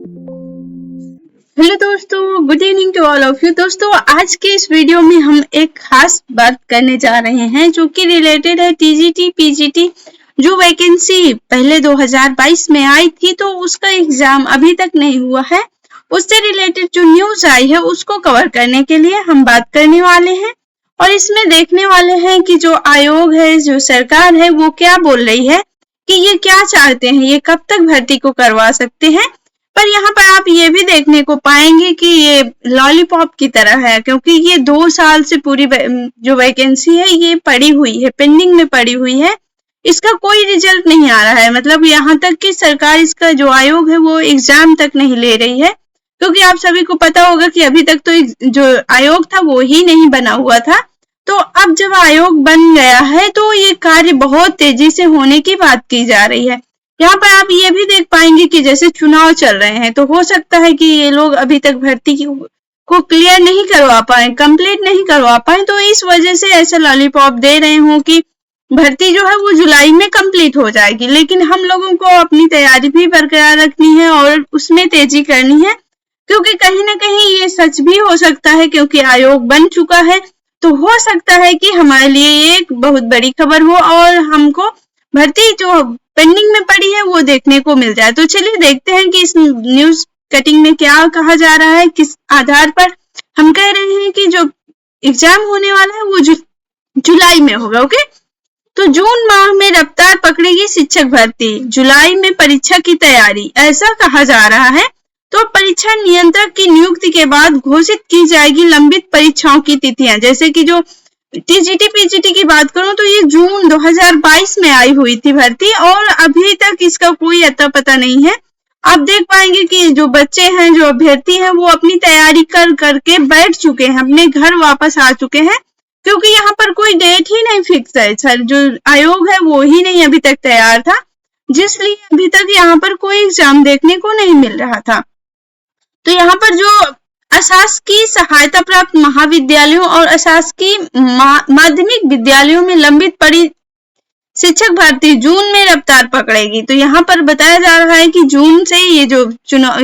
Hello दोस्तों, good evening to all of you. दोस्तों, आज के इस वीडियो में हम एक खास बात करने जा रहे हैं जो कि रिलेटेड है टीजीटी पीजीटी। जो वैकेंसी पहले 2022 में आई थी तो उसका एग्जाम अभी तक नहीं हुआ है, उससे रिलेटेड जो न्यूज आई है उसको कवर करने के लिए हम बात करने वाले हैं। और इसमें देखने वाले हैं कि जो आयोग है, जो सरकार है, वो क्या बोल रही है कि ये क्या चाहते हैं, ये कब तक भर्ती को करवा सकते हैं। पर यहाँ पर आप ये भी देखने को पाएंगे कि ये लॉलीपॉप की तरह है, क्योंकि ये 2 साल से पूरी जो वैकेंसी है ये पड़ी हुई है, पेंडिंग में पड़ी हुई है। इसका कोई रिजल्ट नहीं आ रहा है, मतलब यहाँ तक कि सरकार इसका जो आयोग है वो एग्जाम तक नहीं ले रही है, क्योंकि आप सभी को पता होगा कि अभी तक तो जो आयोग था वो ही नहीं बना हुआ था। तो अब जब आयोग बन गया है तो ये कार्य बहुत तेजी से होने की बात की जा रही है। यहाँ पर आप ये भी देख पाएंगे कि जैसे चुनाव चल रहे हैं तो हो सकता है कि ये लोग अभी तक भर्ती को क्लियर नहीं करवा पाए, कंप्लीट नहीं करवा पाए, तो इस वजह से ऐसा लॉलीपॉप दे रहे हों कि भर्ती जो है वो जुलाई में कंप्लीट हो जाएगी। लेकिन हम लोगों को अपनी तैयारी भी बरकरार रखनी है और उसमें तेजी करनी है, क्योंकि कहीं ना कहीं ये सच भी हो सकता है, क्योंकि आयोग बन चुका है तो हो सकता है कि हमारे लिए ये एक बहुत बड़ी खबर हो और हमको भर्ती जो पेंडिंग में पड़ी है वो देखने को मिल जाए। तो चलिए देखते हैं कि इस न्यूज कटिंग में क्या कहा जा रहा है, किस आधार पर हम कह रहे हैं कि जो एग्जाम होने वाला है वो जुलाई में होगा। ओके, तो जून माह में रफ्तार पकड़ेगी शिक्षक भर्ती, जुलाई में परीक्षा की तैयारी, ऐसा कहा जा रहा है। तो परीक्षा नियंत्रक की नियुक्ति के बाद घोषित की जाएगी लंबित परीक्षाओं की तिथियां। जैसे कि जो टीजीटी पीजीटी की बात करूं तो ये जून 2022 में आई हुई थी भर्ती और अभी तक इसका कोई अता पता नहीं है। आप देख पाएंगे कि जो बच्चे हैं, जो अभ्यर्थी हैं, वो अपनी तैयारी कर करके बैठ चुके हैं, अपने घर वापस आ चुके हैं, क्योंकि यहाँ पर कोई डेट ही नहीं फिक्स है। सर, जो आयोग है वो ही नहीं अभी तक तैयार था, जिसलिए अभी तक यहाँ पर कोई एग्जाम देखने को नहीं मिल रहा था। तो यहाँ पर जो अशासकीय सहायता प्राप्त महाविद्यालयों और अशासकीय माध्यमिक विद्यालयों में लंबित पड़ी शिक्षक भर्ती जून में रफ्तार पकड़ेगी। तो यहाँ पर बताया जा रहा है कि जून से ये जो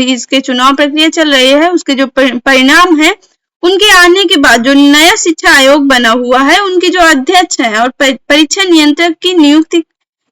इसके चुनाव प्रक्रिया चल रही है, उसके जो परिणाम है, उनके आने के बाद जो नया शिक्षा आयोग बना हुआ है, उनके जो अध्यक्ष हैं और परीक्षा नियंत्रक की नियुक्ति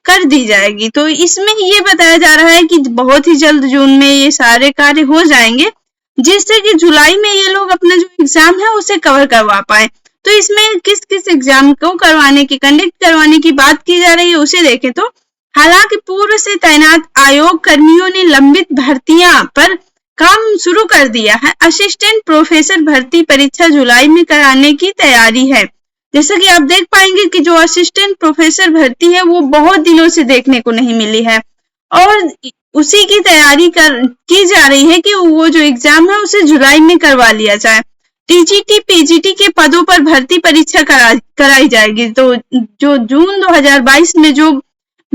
कर दी जाएगी। तो इसमें ये बताया जा रहा है कि बहुत ही जल्द जून में ये सारे कार्य हो जाएंगे, जिससे कि जुलाई में ये लोग अपना जो एग्जाम है उसे कवर करवा पाए। तो इसमें किस किस एग्जाम को कंडक्ट करवाने की बात की जा रही है उसे देखें तो हालांकि पूर्व से तैनात आयोग कर्मियों ने लंबित भर्तियां पर काम शुरू कर दिया है। असिस्टेंट प्रोफेसर भर्ती परीक्षा जुलाई में कराने की तैयारी है। जैसा कि आप देख पाएंगे कि जो असिस्टेंट प्रोफेसर भर्ती है वो बहुत दिनों से देखने को नहीं मिली है और उसी की तैयारी की जा रही है कि वो जो एग्जाम है उसे जुलाई में करवा लिया जाए। टीजीटी पीजीटी के पदों पर भर्ती परीक्षा कराई जाएगी। तो जो जून 2022 में जो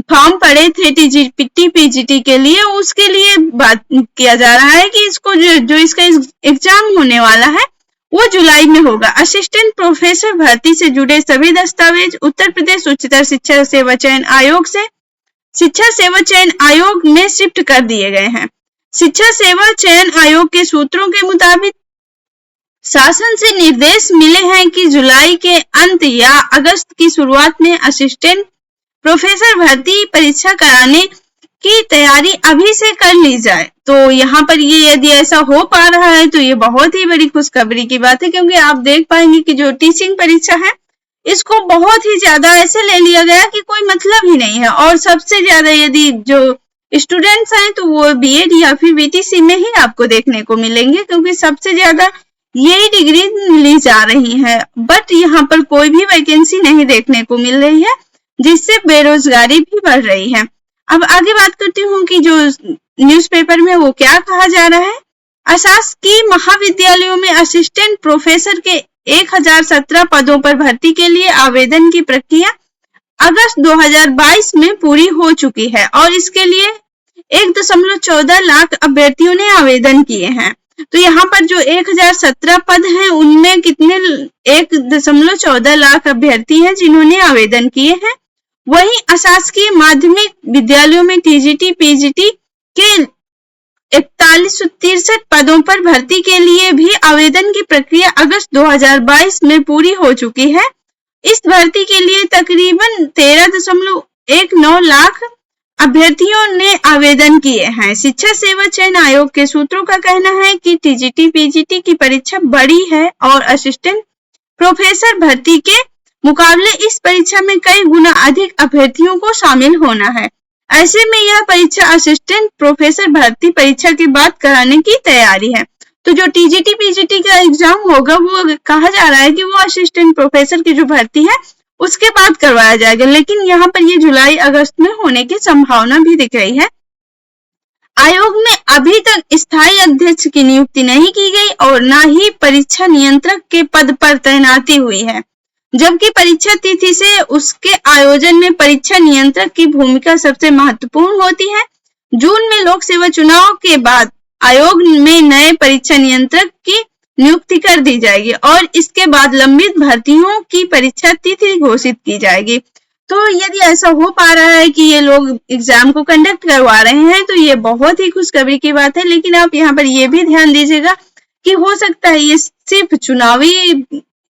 फॉर्म पड़े थे टीजीटी पीजीटी के लिए, उसके लिए बात किया जा रहा है कि इसको जो इसका एग्जाम होने वाला है वो जुलाई में होगा। असिस्टेंट प्रोफेसर भर्ती से जुड़े सभी दस्तावेज उत्तर प्रदेश उच्चतर शिक्षा सेवा चयन आयोग से शिक्षा सेवा चयन आयोग में शिफ्ट कर दिए गए हैं। शिक्षा सेवा चयन आयोग के सूत्रों के मुताबिक शासन से निर्देश मिले हैं कि जुलाई के अंत या अगस्त की शुरुआत में असिस्टेंट प्रोफेसर भर्ती परीक्षा कराने की तैयारी अभी से कर ली जाए। तो यहाँ पर ये यदि ऐसा हो पा रहा है तो ये बहुत ही बड़ी खुशखबरी की बात है, क्योंकि आप देख पाएंगे कि जो टीचिंग परीक्षा है इसको बहुत ही ज्यादा ऐसे ले लिया गया कि कोई मतलब ही नहीं है। और सबसे ज्यादा यदि जो स्टूडेंट्स हैं तो वो बीएड या फिर बीटीसी में ही आपको देखने को मिलेंगे, क्योंकि सबसे ज्यादा यही डिग्री ली जा रही है। बट यहाँ पर कोई भी वैकेंसी नहीं देखने को मिल रही है, जिससे बेरोजगारी भी बढ़ रही है। अब आगे बात करती हूँ कि जो न्यूज़पेपर में वो क्या कहा जा रहा है। अशासकीय महाविद्यालयों में असिस्टेंट प्रोफेसर के 1017 पदों पर भर्ती के लिए आवेदन की प्रक्रिया अगस्त 2022 में पूरी हो चुकी है और इसके लिए 1.14 लाख अभ्यर्थियों ने आवेदन किए हैं। तो यहाँ पर जो 1017 पद हैं उनमें कितने 1.14 लाख अभ्यर्थी हैं जिन्होंने आवेदन किए हैं। वहीं अशासकीय माध्यमिक विद्यालयों में टीजीटी पीजीटी के 4163 पदों पर भर्ती के लिए भी आवेदन की प्रक्रिया अगस्त 2022 में पूरी हो चुकी है। इस भर्ती के लिए तकरीबन 13.19 लाख अभ्यर्थियों ने आवेदन किए हैं। शिक्षा सेवा चयन आयोग के सूत्रों का कहना है कि टीजीटी पीजीटी की परीक्षा बड़ी है और असिस्टेंट प्रोफेसर भर्ती के मुकाबले इस परीक्षा में कई गुना अधिक अभ्यर्थियों को शामिल होना है। ऐसे में यह परीक्षा असिस्टेंट प्रोफेसर भर्ती परीक्षा के बाद कराने की तैयारी है। तो जो टीजीटी पीजीटी का एग्जाम होगा वो कहा जा रहा है कि वो असिस्टेंट प्रोफेसर की जो भर्ती है उसके बाद करवाया जाएगा, लेकिन यहाँ पर ये जुलाई अगस्त में होने की संभावना भी दिख रही है। आयोग में अभी तक स्थायी अध्यक्ष की नियुक्ति नहीं की गई और न ही परीक्षा नियंत्रक के पद पर तैनाती हुई है, जबकि परीक्षा तिथि से उसके आयोजन में परीक्षा नियंत्रक की भूमिका सबसे महत्वपूर्ण होती है। जून में लोक सेवा चुनाव के बाद आयोग में नए परीक्षा नियंत्रक की नियुक्ति कर दी जाएगी और इसके बाद लंबित भर्तियों की परीक्षा तिथि घोषित की जाएगी। तो यदि ऐसा हो पा रहा है कि ये लोग एग्जाम को कंडक्ट करवा रहे हैं तो ये बहुत ही खुशखबरी की बात है, लेकिन आप यहाँ पर ये भी ध्यान दीजिएगा कि हो सकता है ये सिर्फ चुनावी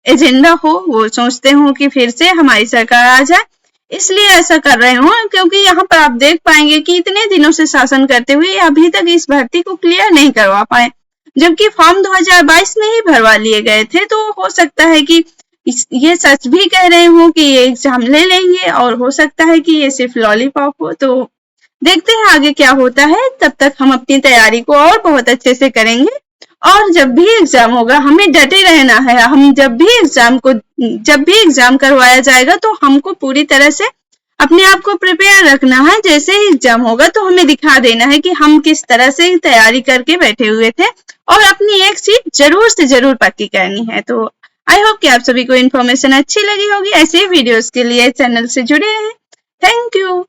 एजेंडा हो, वो सोचते हो कि फिर से हमारी सरकार आ जाए, इसलिए ऐसा कर रहे हो, क्योंकि यहाँ पर आप देख पाएंगे कि इतने दिनों से शासन करते हुए अभी तक इस भर्ती को क्लियर नहीं करवा पाए, जबकि फॉर्म 2022 में ही भरवा लिए गए थे। तो हो सकता है कि ये सच भी कह रहे हो कि ये एग्जाम ले लेंगे और हो सकता है कि ये सिर्फ लॉलीपॉप हो। तो देखते हैं आगे क्या होता है। तब तक हम अपनी तैयारी को और बहुत अच्छे से करेंगे और जब भी एग्जाम होगा हमें डटे रहना है। हम जब भी एग्जाम करवाया जाएगा तो हमको पूरी तरह से अपने आप को प्रिपेयर रखना है। जैसे ही एग्जाम होगा तो हमें दिखा देना है कि हम किस तरह से तैयारी करके बैठे हुए थे और अपनी एक सीट जरूर से जरूर पक्की करनी है। तो आई होप कि आप सभी को इन्फॉर्मेशन अच्छी लगी होगी। ऐसे वीडियोस के लिए चैनल से जुड़े रहें। Thank you.